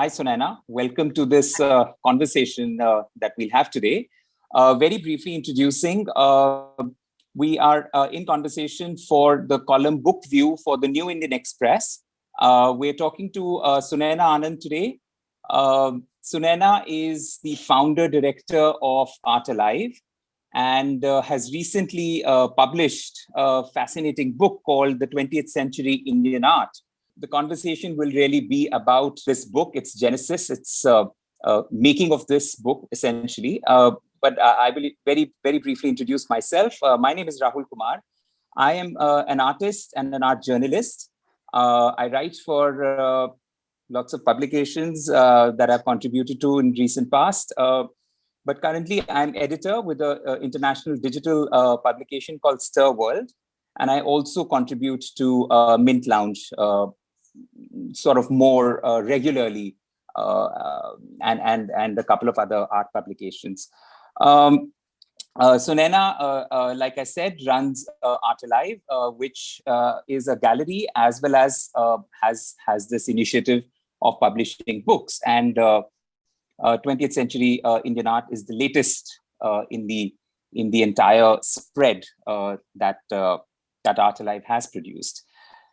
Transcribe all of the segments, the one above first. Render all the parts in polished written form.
Hi, Sunaina. Welcome to this conversation that we'll have today. Very briefly introducing, we are in conversation for the column Book View for the New Indian Express. We're talking to Sunaina Anand today. Sunaina is the founder director of Art Alive and has recently published a fascinating book called The 20th Century Indian Art. The conversation will really be about this book, its genesis, its making of this book, essentially. But I will very briefly introduce myself. My name is Rahul Kumar. I am an artist and an art journalist. I write for lots of publications that I've contributed to in recent past. But currently, I'm editor with an international digital publication called Stir World. And I also contribute to Mint Lounge sort of more regularly, and a couple of other art publications. Sunaina, like I said, runs Art Alive, which is a gallery as well as has this initiative of publishing books. And 20th Century Indian Art is the latest in the entire spread that Art Alive has produced.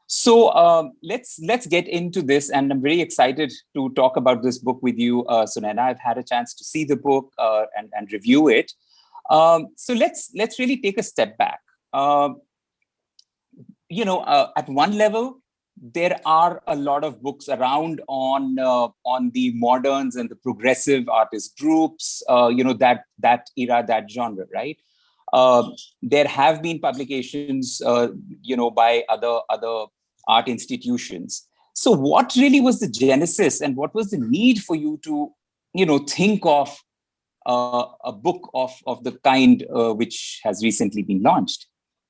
So let's get into this, and I'm very excited to talk about this book with you, Sunaina. I've had a chance to see the book and review it. So let's really take a step back. At one level, there are a lot of books around on the moderns and the progressive artist groups. That era, that genre, right? There have been publications, by other art institutions. So what really was the genesis, and what was the need for you to, think of a book of the kind which has recently been launched?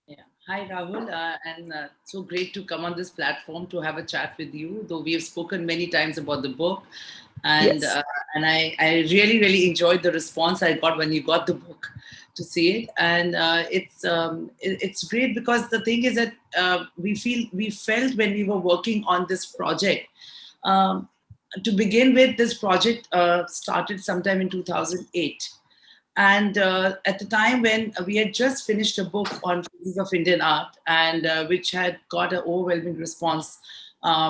Yeah. Hi, Rahul, and so great to come on this platform to have a chat with you, though we have spoken many times about the book. And Yes. and I really enjoyed the response I got when you got the book to see it. And it's great because the thing is that we felt when we were working on this project, to begin with, this project started sometime in 2008. And at the time when we had just finished a book on phases of Indian art, and which had got an overwhelming response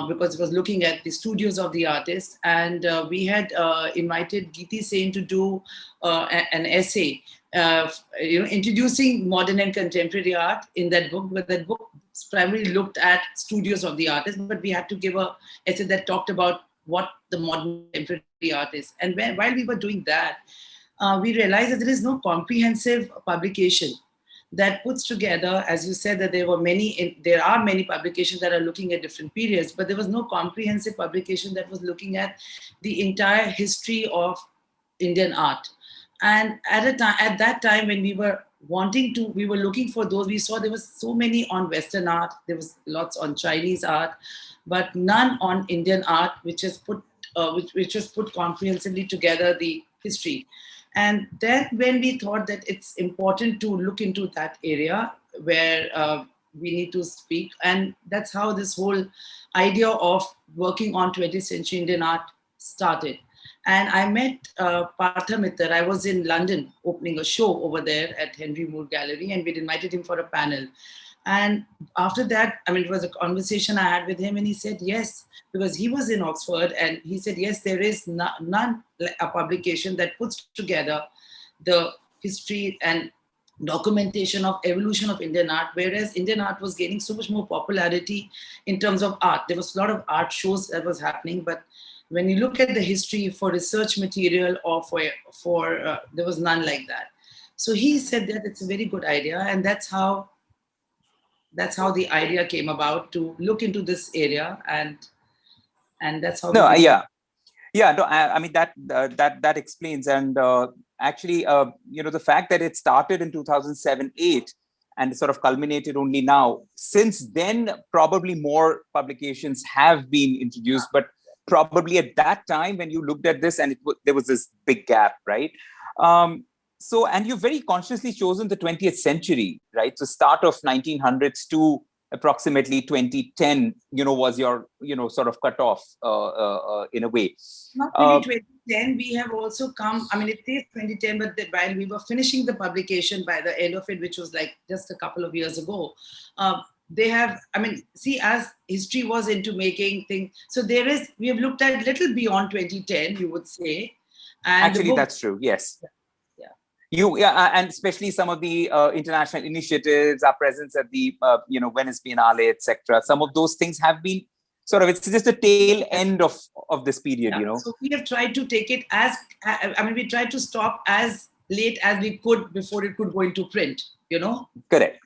because it was looking at the studios of the artists. And we had invited Geeti Sen to do an essay, introducing modern and contemporary art in that book. But that book primarily looked at studios of the artists, but we had to give an essay that talked about what the modern contemporary art is. And while we were doing that, we realized that there is no comprehensive publication that puts together, as you said, that there are many publications that are looking at different periods, but there was no comprehensive publication that was looking at the entire history of Indian art. And at that time when we were looking for those, we saw there was so many on Western art, there was lots on Chinese art, but none on Indian art, which was put comprehensively together the history. And then when we thought that it's important to look into that area where we need to speak, and that's how this whole idea of working on 20th century Indian art started. And I met Partha Mittal. I was in London opening a show over there at Henry Moore Gallery, and we'd invited him for a panel. And after that, it was a conversation I had with him, and he said yes, because he was in Oxford, and he said yes, there is none a publication that puts together the history and documentation of evolution of Indian art, whereas Indian art was gaining so much more popularity in terms of art. There was a lot of art shows that was happening, but when you look at the history for research material or for there was none like that. So he said that it's a very good idea, and that's how the idea came about, to look into this area, and that's how. No, yeah. No, I mean that explains, and actually, the fact that it started in 2007-8 and sort of culminated only now. Since then, probably more publications have been introduced, but probably at that time when you looked at this, and there was this big gap, right? So, and you've very consciously chosen the 20th century, right? So, start of 1900s to approximately 2010, was your, sort of cutoff in a way. Not really 2010. We have also come, I mean, it is 2010, but while we were finishing the publication by the end of it, which was like just a couple of years ago, they have, I mean, see, as history was into making things, so we have looked at little beyond 2010, you would say. And actually, that's true. Yes. Yeah. And especially some of the international initiatives, our presence at the, Venice Biennale, etc. Some of those things have been sort of, it's just the tail end of this period, So we have tried to take it as, I mean, we tried to stop as late as we could before it could go into print, Correct.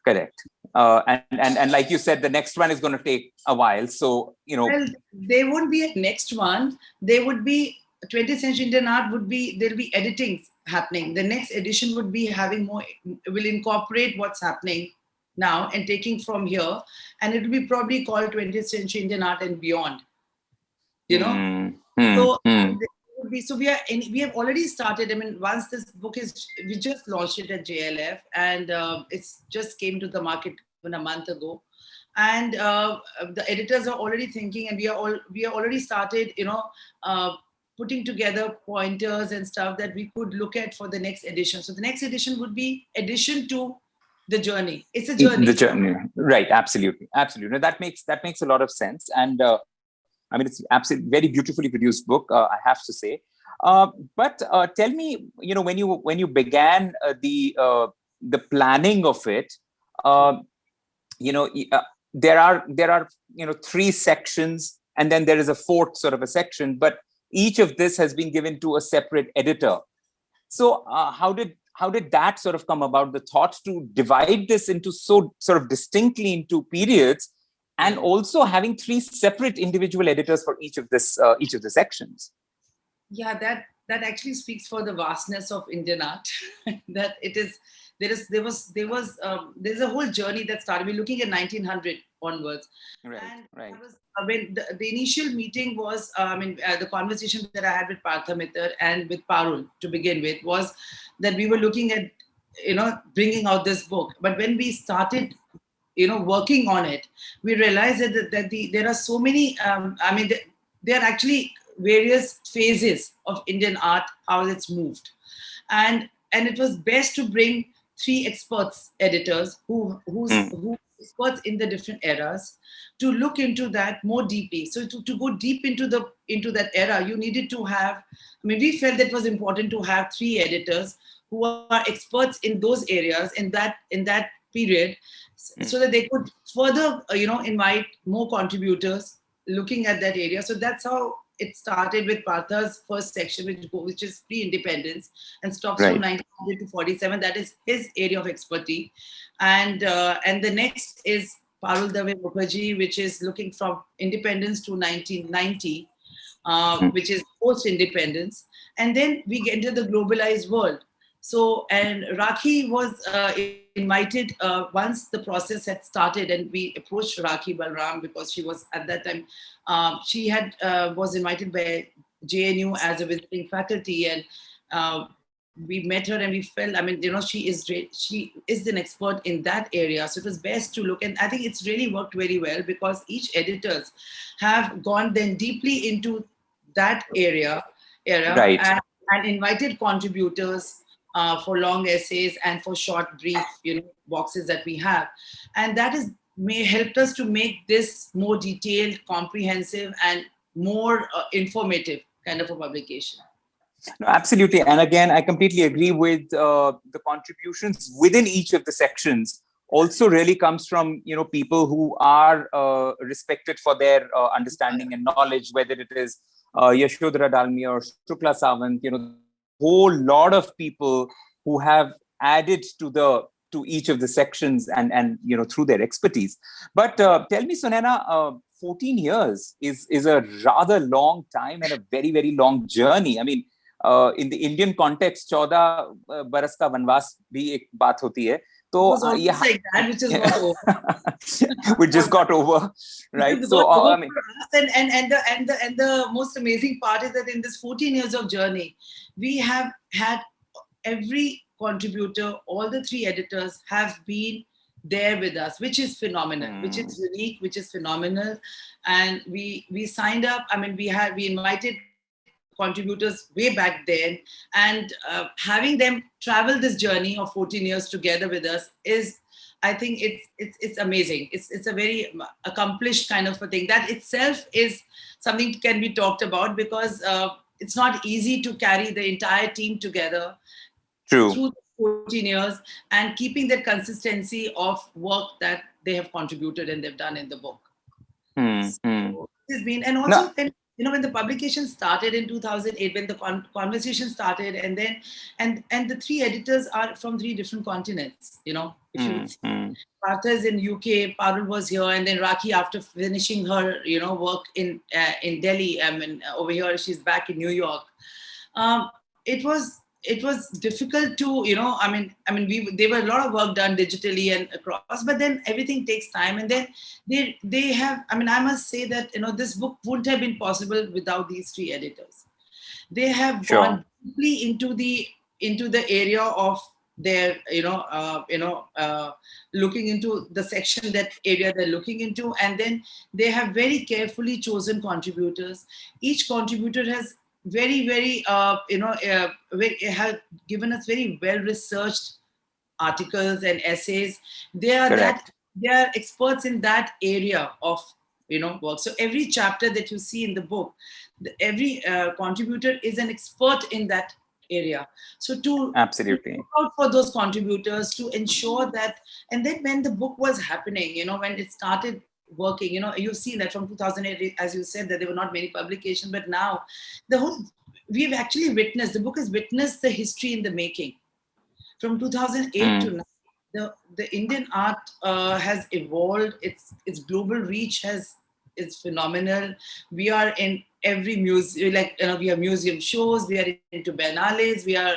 And like you said, the next one is going to take a while. So, Well, there won't be a next one. There would be 20th century Indian art there'll be editings happening. The next edition would be will incorporate what's happening now and taking from here. And it will be probably called 20th century Indian art and beyond, So we have already started. I mean, once this book we just launched it at JLF, and it's just came to the market even a month ago. And the editors are already thinking, and we are already started, putting together pointers and stuff that we could look at for the next edition. So the next edition would be addition to the journey. It's a journey. The journey, right? Absolutely. That makes a lot of sense, and I mean, it's absolutely very beautifully produced book, I have to say. But tell me, when you began the planning of it, there are 3 sections, and then there is a 4th sort of a section, but each of this has been given to a separate editor. So how did that sort of come about, the thought to divide this into so sort of distinctly into periods, and also having 3 separate individual editors for each of the sections? Yeah, that actually speaks for the vastness of Indian art. That there's a whole journey that started. We're looking at 1900 onwards. Right. When the initial meeting was, the conversation that I had with Partha Mitter and with Parul to begin with was that we were looking at, bringing out this book. But when we started, working on it, we realized that there are so many, there are actually various phases of Indian art, how it's moved. And it was best to bring 3 experts editors who experts in the different eras to look into that more deeply. So to go deep into that era, you needed to have, we felt that it was important to have 3 editors who are experts in those areas in that period, so that they could further invite more contributors looking at that area. So that's how it started with Partha's first section, which is pre-independence, and stops from 1900 to 47. That is his area of expertise. And the next is Parul Dave Mukherjee, which is looking from independence to 1990, which is post-independence. And then we get into the globalized world. So, and Rakhi was invited once the process had started, and we approached Rakhi Balram because she was at that time, she was invited by JNU as a visiting faculty, and we met her and we felt, she is an expert in that area. So it was best to look, and I think it's really worked very well because each editors have gone then deeply into that area, right. and invited contributors for long essays and for short brief boxes that we have, and that may helped us to make this more detailed, comprehensive, and more informative kind of a publication. No, absolutely. And again, I completely agree with the contributions within each of the sections also really comes from, people who are respected for their understanding and knowledge, whether it is Yashodhara Dalmia or Shukla Sawant, whole lot of people who have added to each of the sections and through their expertise. But tell me, Sunaina, 14 years is a rather long time and a very, very long journey. I mean, in the Indian context, 14 baras ka vanvas bhi ek baat hoti hai. So like that, which is not over. We just got over, right? So and the most amazing part is that in this 14 years of journey, we have had every contributor, all the 3 editors have been there with us, which is phenomenal, which is unique, which is phenomenal. And we signed up. I mean, we invited contributors way back then, and having them travel this journey of 14 years together with us is, I think it's amazing. It's a very accomplished kind of a thing. That itself is something can be talked about, because it's not easy to carry the entire team together True. through 14 years and keeping that consistency of work that they have contributed and they've done in the book. So it's been, and also when the publication started in 2008, when the conversation started, and then and the three editors are from three different continents. If you would see, Partha is in UK, Parul was here, and then Rakhi, after finishing her work in Delhi, I mean over here, she's back in New York. It was difficult to, there were a lot of work done digitally and across, but then everything takes time. And then they have, I must say that, this book wouldn't have been possible without these three editors. They have gone deeply into the area of their, looking into the section, that area they're looking into. And then they have very carefully chosen contributors. Each contributor has very, very, have given us very well-researched articles and essays. They are experts in that area of, work. So every chapter that you see in the book, every contributor is an expert in that area. So to absolutely look out for those contributors, to ensure that, and then when the book was happening, when it started working, you've seen that from 2008, as you said, that there were not many publications, but now we've actually witnessed, the book has witnessed the history in the making. From 2008 to now, the Indian art has evolved. Its global reach is phenomenal. We are in every museum, we have museum shows. We are into biennales. We are,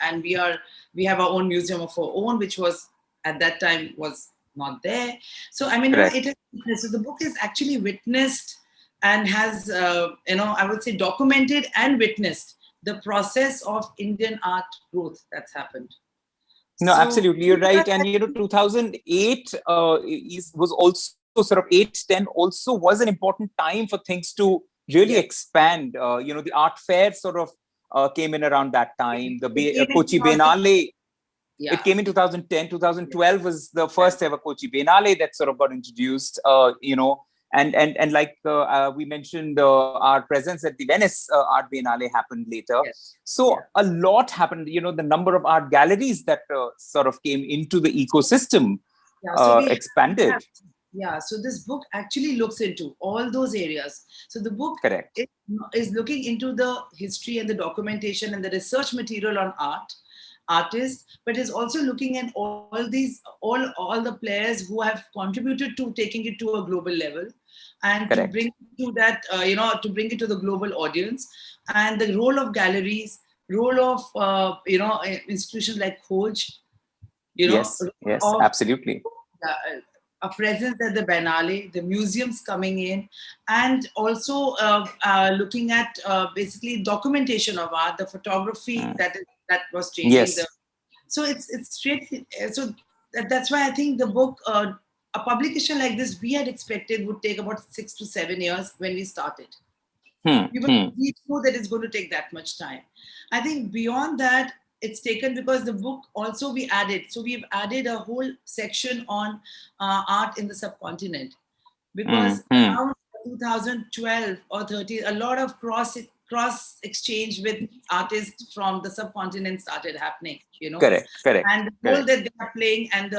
and we have our own museum of our own, which was at that time was not there. So so the book is actually witnessed and has I would say documented and witnessed the process of Indian art growth that's happened. No, absolutely, you're right. And 2008 was also sort of 8-10 also was an important time for things to really expand. The art fair sort of came in around that time. The Kochi Biennale. Yeah. It came in 2010. 2012 was the first ever Kochi Biennale that sort of got introduced, and like we mentioned, our presence at the Venice Art Biennale happened later. Yes. So a lot happened, the number of art galleries that sort of came into the ecosystem expanded. So this book actually looks into all those areas. So the book is looking into the history and the documentation and the research material on artists, but is also looking at all the players who have contributed to taking it to a global level, and to bring it to that, to bring it to the global audience, and the role of galleries, role of institutions like Khoj, yes, absolutely. A presence at the Biennale, the museums coming in, and also looking at basically documentation of art, the photography that was changing. Yes. So it's straight. So that's why I think the book, a publication like this, we had expected would take about 6 to 7 years when we started. We knew that it's going to take that much time. I think beyond that, it's taken because the book also we've added a whole section on art in the subcontinent, because around 2012 or 13, a lot of cross exchange with artists from the subcontinent started happening, Correct. And the role that they are playing, and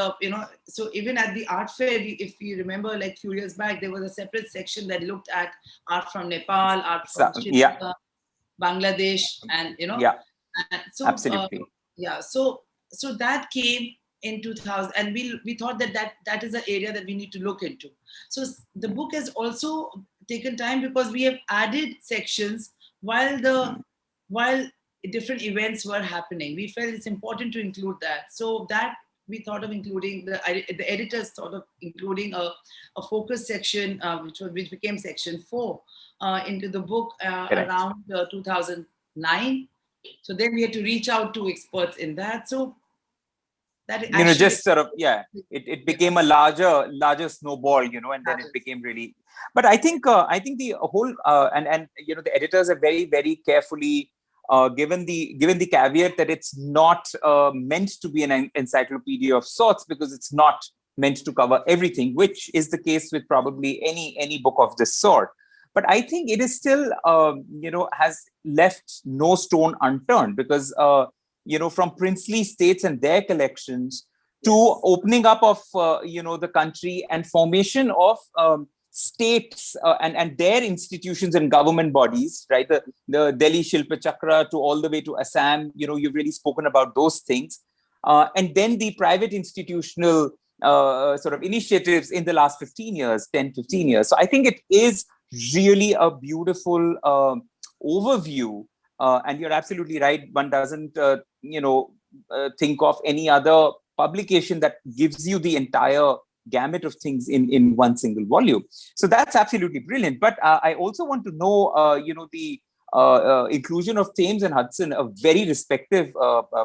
so even at the art fair, if you remember, like few years back, there was a separate section that looked at art from Nepal, art from Sri Lanka, Bangladesh, and and so absolutely. So that came in 2000, and we thought that is an area that we need to look into. So the book has also taken time because we have added sections while different events were happening. We felt it's important to include that. So that we thought of including the editors thought of including a focus section, which became section 4 into the book around 2009. So then we had to reach out to experts in that. So That You know, actually, just sort of, yeah, it became a larger snowball, you know, and then it became really, but I think the whole, and, you know, the editors have very, very carefully given the caveat that it's not meant to be an encyclopedia of sorts, because it's not meant to cover everything, which is the case with probably any book of this sort. But I think it is still, you know, has left no stone unturned, because, you know, from princely states and their collections to opening up of, you know, the country and formation of states, and their institutions and government bodies, right? The Delhi Shilpa Chakra to all the way to Assam, you know, you've really spoken about those things. And then the private institutional sort of initiatives in the last 15 years, 10, 15 years. So I think it is really a beautiful overview. And you're absolutely right. One doesn't, you know, think of any other publication that gives you the entire gamut of things in one single volume. So that's absolutely brilliant. But I also want to know, you know, the inclusion of Thames and Hudson, a very respective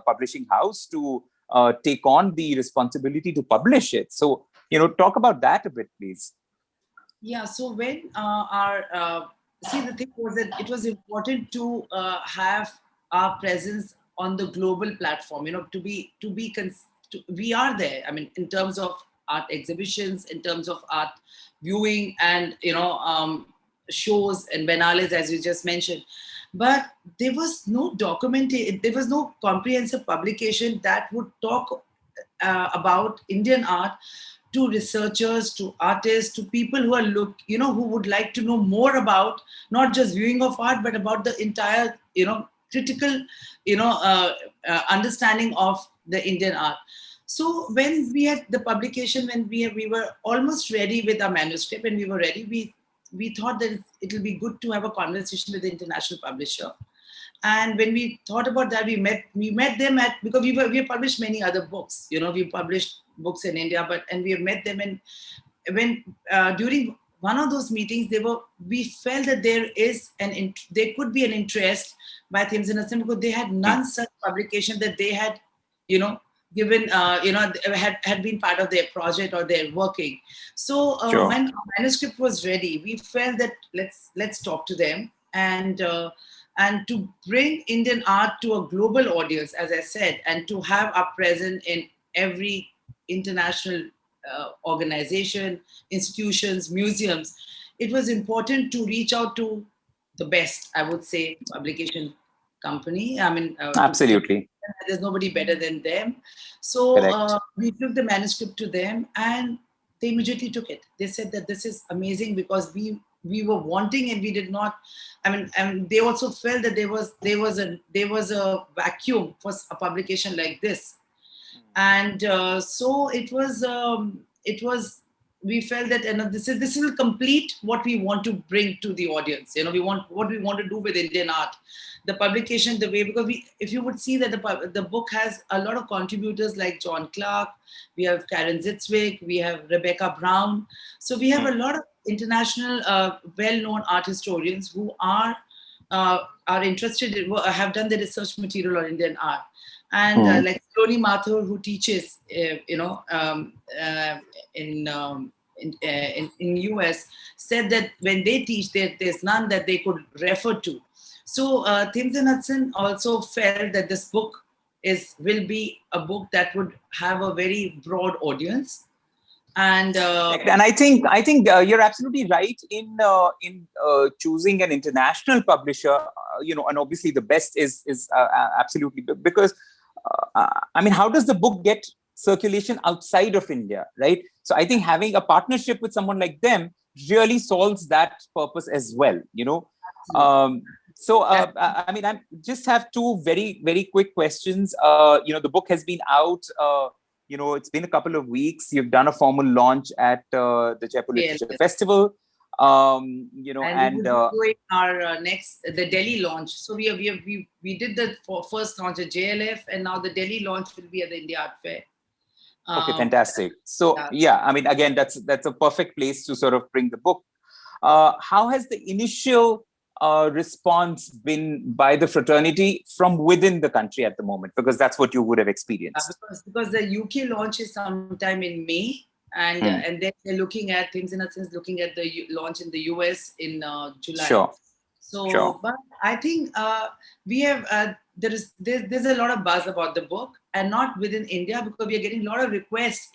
publishing house, to take on the responsibility to publish it. So, you know, talk about that a bit, please. Yeah, so when see, the thing was that it was important to have our presence on the global platform, you know, we are there. I mean, in terms of art exhibitions, in terms of art viewing, and, you know, shows and biennales, as you just mentioned. But there was no documentation, there was no comprehensive publication that would talk about Indian art to researchers, to artists, to people who are who would like to know more about not just viewing of art, but about the entire, you know, critical, you know, understanding of the Indian art. So when we had the publication, when we were almost ready with our manuscript, and we were ready, we thought that it will be good to have a conversation with the international publisher. And when we thought about that, we met them because we have published many other books. You know, we published books in India, and we have met them. And when during one of those meetings, we felt that there could be an interest by Thames and Hudson, because they had none such publication that they had, you know, given, you know, had been part of their project or their working. So Sure. when our manuscript was ready, we felt that let's talk to them, and to bring Indian art to a global audience, as I said, and to have our presence in every international organization, institutions, museums. It was important to reach out to the best, I would say, publication company. I mean, Absolutely. there's nobody better than them. So we took the manuscript to them, and they immediately took it. They said that this is amazing, because we were wanting, and we did not. I mean, and they also felt that there was a vacuum for a publication like this, and so it was. We felt that, this will complete what we want to bring to the audience. You know, what we want to do with Indian art. The publication, the way, because if you would see that the book has a lot of contributors like John Clark, we have Karen Zitzwick, we have Rebecca Brown. So we have a lot of international well-known art historians who are interested have done the research material on Indian art. And like Tony Mathur, who teaches, in US, said that when they teach, there's none that they could refer to. So Thames and Hudson also felt that this book will be a book that would have a very broad audience. And I think you're absolutely right in choosing an international publisher. You know, and obviously the best is absolutely, because I mean, how does the book get circulation outside of India, right? So I think having a partnership with someone like them really solves that purpose as well. You know, I mean, I just have two very, very quick questions. You know, the book has been out. You know, it's been a couple of weeks. You've done a formal launch at the Jaipur Literature Festival. You know, and we're doing our the Delhi launch. So we did the first launch at JLF, and now the Delhi launch will be at the India Art Fair. Okay, fantastic. So yeah, I mean, again, that's a perfect place to sort of bring the book. How has the initial response been by the fraternity from within the country at the moment? Because that's what you would have experienced. Because the UK launch is sometime in May, and then they're looking at things in a sense, looking at the launch in the US in July. Sure. So, Sure. but I think we have there's a lot of buzz about the book, and not within India, because we are getting a lot of requests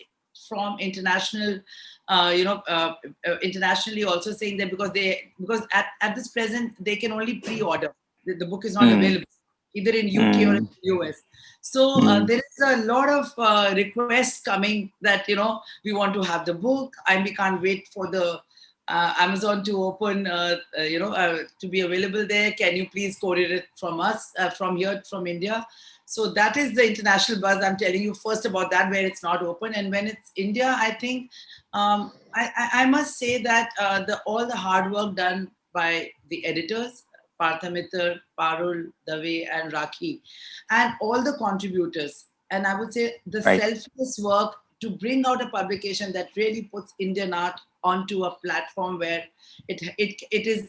from international, internationally also, saying that because at this present they can only pre-order. The book is not available either in UK or in the US. So there is a lot of requests coming that we want to have the book, and we can't wait for the Amazon to open, to be available there. Can you please courier it from us, from here, from India? So that is the international buzz. I'm telling you first about that, where it's not open. And when it's India, I think I must say that all the hard work done by the editors, Partha Mittal, Parul, Dave, and Rakhi, and all the contributors, and I would say the selfless work to bring out a publication that really puts Indian art onto a platform where it is,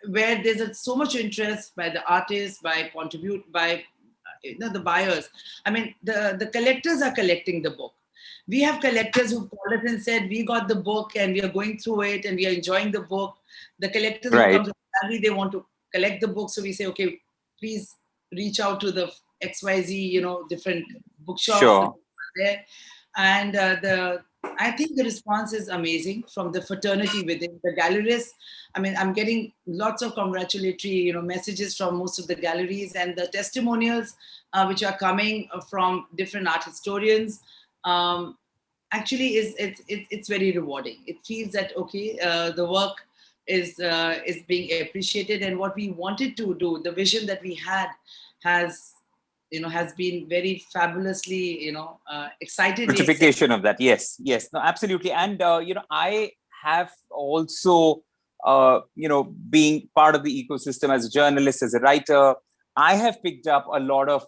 where there's so much interest by the artists, by the buyers. I mean, the collectors are collecting the book. We have collectors who called us and said, we got the book and we are going through it and we are enjoying the book. The collectors who come to the gallery, they want to collect the book. So we say, okay, please reach out to the XYZ, different bookshops there. And I think the response is amazing from the fraternity within the galleries. I mean, I'm getting lots of congratulatory, messages from most of the galleries, and the testimonials which are coming from different art historians. Actually, it's very rewarding. It feels that the work is being appreciated, and what we wanted to do, the vision that we had, has been very fabulously, excited. Certification of that. Yes. No, absolutely. And, I have also, being part of the ecosystem as a journalist, as a writer, I have picked up a lot of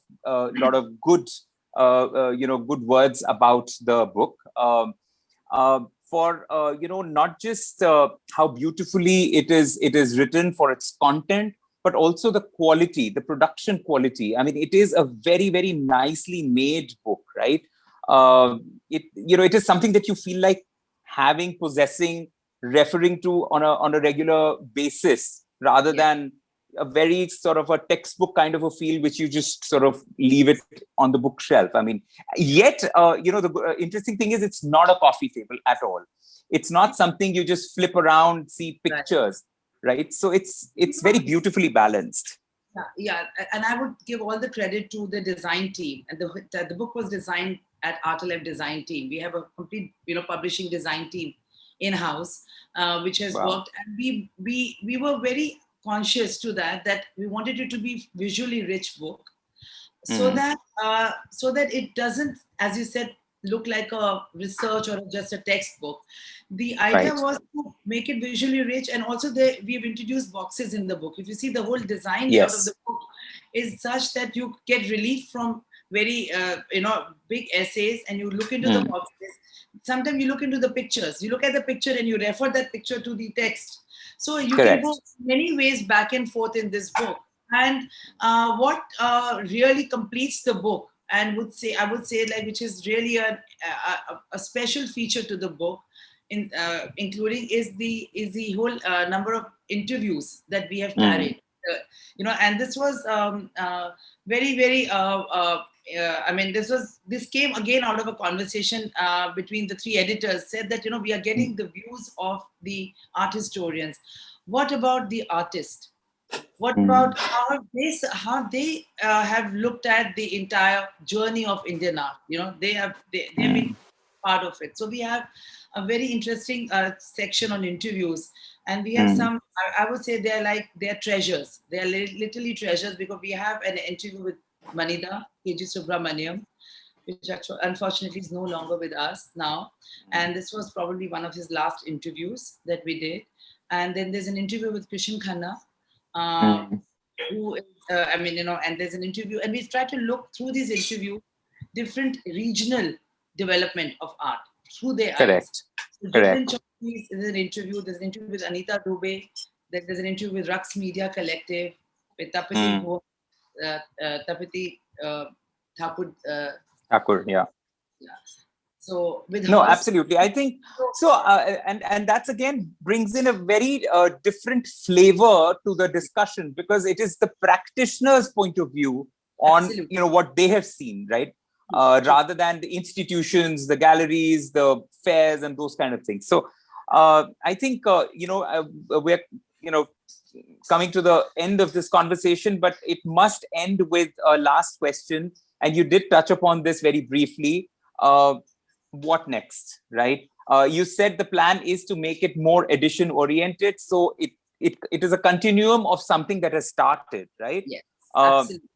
good, good words about the book. For not just how beautifully it is written for its content, but also the quality, the production quality. I mean, it is a very, very nicely made book, right? It is something that you feel like possessing, referring to on a regular basis, rather than a very sort of a textbook kind of a feel, which you just sort of leave it on the bookshelf. I mean, yet, the interesting thing is, it's not a coffee table at all. It's not something you just flip around, see pictures. Right, so it's very beautifully balanced. Yeah, and I would give all the credit to the design team. And the book was designed at Art Alive Design Team. We have a complete, publishing design team in house, which has worked. And we were very conscious to that we wanted it to be visually rich book, so that it doesn't, as you said, look like a research or just a textbook. The idea was to make it visually rich, and also we've introduced boxes in the book. If you see, the whole design out of the book is such that you get relief from very big essays, and you look into the boxes. Sometimes you look into the pictures. You look at the picture and you refer that picture to the text. So you can go many ways back and forth in this book. And what really completes the book, and I would say, like, which is really a special feature to the book, including is the whole number of interviews that we have carried. And this was very, very. I mean, this came again out of a conversation between the three editors. Said that we are getting the views of the art historians. What about the artist? What about how they have looked at the entire journey of Indian art? They have been part of it. So we have a very interesting section on interviews, and we have some. I would say they're treasures. They are literally treasures, because we have an interview with Manida K.G. Subramaniam, which actually, unfortunately, is no longer with us now. And this was probably one of his last interviews that we did. And then there's an interview with Krishan Khanna, who is, and there's an interview, and we try to look through these interviews, different regional development of art through their eyes. So different there's an interview with Anita Dubey, there's an interview with Rux Media Collective, with Hmm. Tapati Thakur. Thakur, yeah. Yeah. So with No, her, absolutely. I think so. And that's again brings in a very different flavor to the discussion, because it is the practitioner's point of view on, absolutely. what they have seen, right? True. Rather than the institutions, the galleries, the fairs, and those kind of things. So I think we're coming to the end of this conversation, but it must end with a last question. And you did touch upon this very briefly. What next, right? You said the plan is to make it more edition oriented, so it is a continuum of something that has started, right? Yes, uh, absolutely.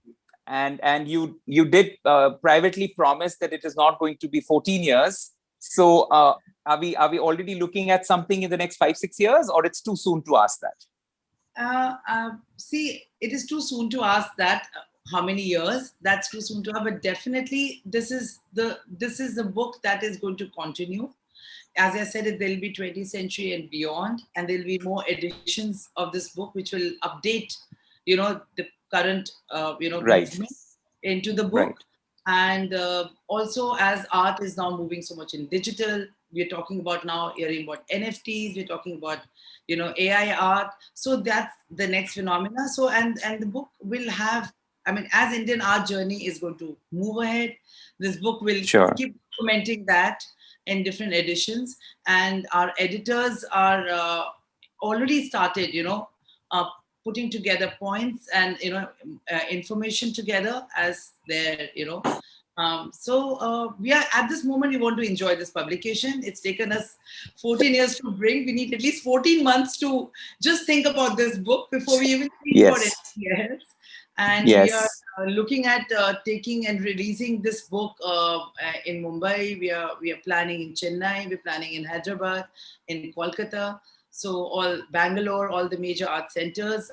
and you did privately promise that it is not going to be 14 years. So are we already looking at something in the next 5-6 years, or it's too soon to ask that? See, it is too soon to ask that. How many years? That's too soon to ask. But definitely, this is the book that is going to continue. As I said, there'll be 20th century and beyond, and there'll be more editions of this book, which will update, the current, Right, movement into the right. book. And also, as art is now moving so much in digital, we're talking about now hearing about NFTs. We're talking about, AI art. So that's the next phenomena. So and the book will have. I mean, as Indian art journey is going to move ahead, this book will Sure. keep documenting that in different editions, and our editors are already started, uh, putting together points and information together as their, we are at this moment, we want to enjoy this publication. It's taken us 14 years to bring. We need at least 14 months to just think about this book before we even think about Yes, anything else. And we are yes. looking at taking and releasing this book in Mumbai. We are planning in Chennai. We're planning in Hyderabad, in Kolkata. So all Bangalore, all the major art centers.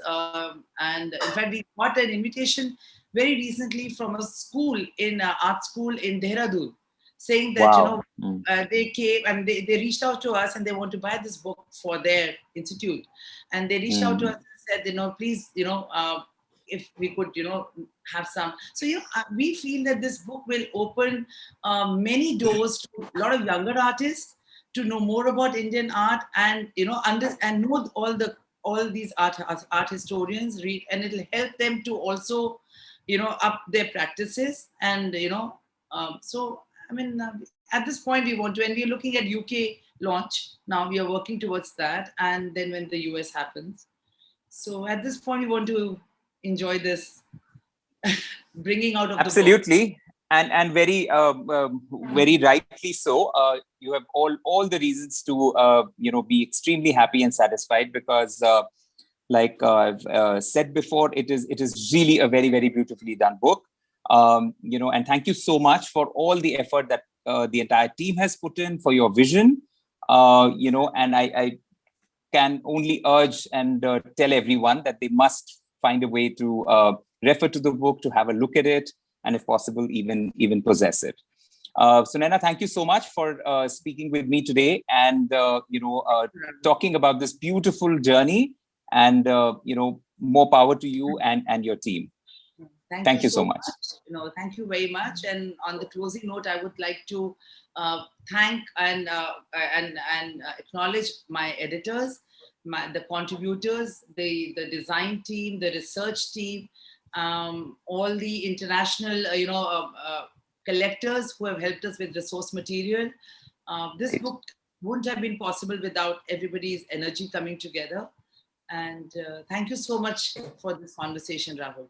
And in fact, we got an invitation very recently from a school in art school in Dehradun, saying that Wow. Mm. they came and they reached out to us and they want to buy this book for their institute. And they reached out to us Mm. and said, please, if we could, have some. So, we feel that this book will open many doors to a lot of younger artists to know more about Indian art, and, and know all these art historians read, and it'll help them to also, up their practices. And, so, I mean, at this point, we want to, and we're looking at UK launch. Now we are working towards that. And then when the US happens. So at this point, we want to enjoy this bringing out of the book. Absolutely, and very very rightly so. You have all the reasons to be extremely happy and satisfied, because like I've said before, it is really a very, very beautifully done book. And thank you so much for all the effort that the entire team has put in, for your vision. And I can only urge and tell everyone that they must find a way to refer to the book, to have a look at it, and if possible, even possess it. Sunaina, thank you so much for speaking with me today, and talking about this beautiful journey. And more power to you and your team. Thank you Thank you so so much. much. Thank you very much. And on the closing note, I would like to thank and acknowledge my editors, the contributors, the design team, the research team, all the international, collectors who have helped us with resource material. This Great. book wouldn't have been possible without everybody's energy coming together. And thank you so much for this conversation, Rahul.